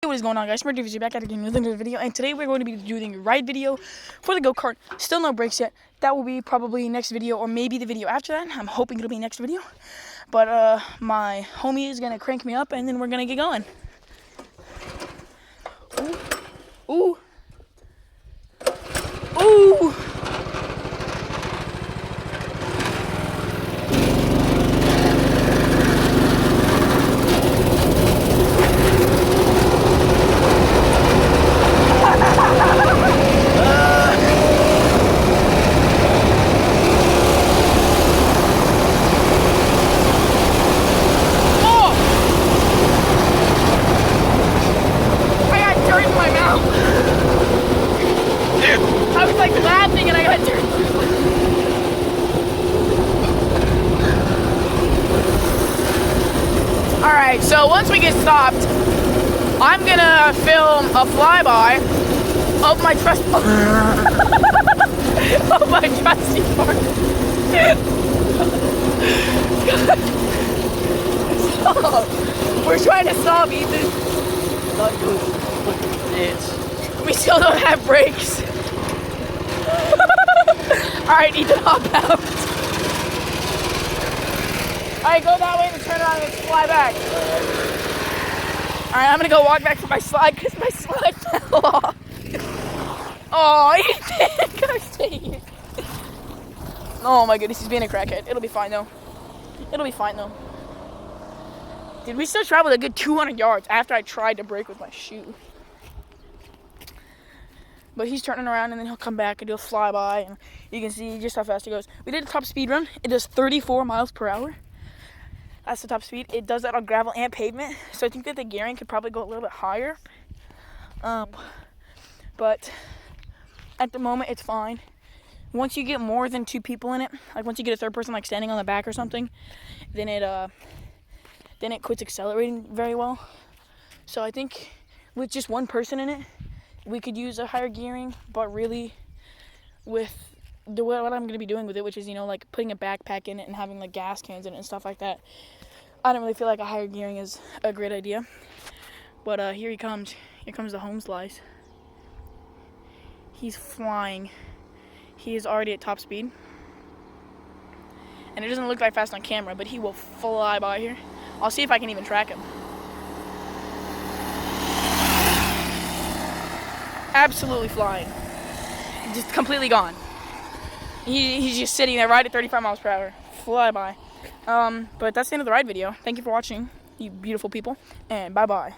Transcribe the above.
What is going on, guys? Smart back at again with another video, and today we're going to be doing a ride video for the go-kart. Still no brakes yet. That will be probably next video, or maybe the video after that. I'm hoping it'll be next video. But my homie is gonna crank me up, and then we're gonna get going. Ooh, ooh, ooh. I was like laughing and I got dirt. Alright, so once we get stopped, I'm gonna film a flyby of my trusty of my trusty car. Stop. We're trying to stop, Ethan. Not good. We still don't have brakes. Alright, Ethan, hop out. Alright, go that way and turn around and fly back. Alright, I'm gonna go walk back for my slide because my slide fell off. Oh, Ethan, gosh dang it. Oh my goodness, he's being a crackhead. It'll be fine though. It'll be fine though. Dude, we still traveled a good 200 yards after I tried to brake with my shoe. But he's turning around and then he'll come back and do a flyby, and you can see just how fast he goes. We did a top speed run. It does 34 miles per hour. That's the top speed. It does that on gravel and pavement. So I think that the gearing could probably go a little bit higher. But at the moment it's fine. Once you get more than two people in it, like once you get a third person like standing on the back or something, then it quits accelerating very well. So I think with just one person in it, we could use a higher gearing, but really with what I'm going to be doing with it, which is, like putting a backpack in it and having like gas cans in it and stuff like that, I don't really feel like a higher gearing is a great idea. But here he comes. Here comes the home slice. He's flying. He is already at top speed. And it doesn't look that fast on camera, but he will fly by here. I'll see if I can even track him. Absolutely flying. Just completely gone. He's just sitting there right at 35 miles per hour. Fly by. But that's the end of the ride video. Thank you for watching, you beautiful people, and bye-bye.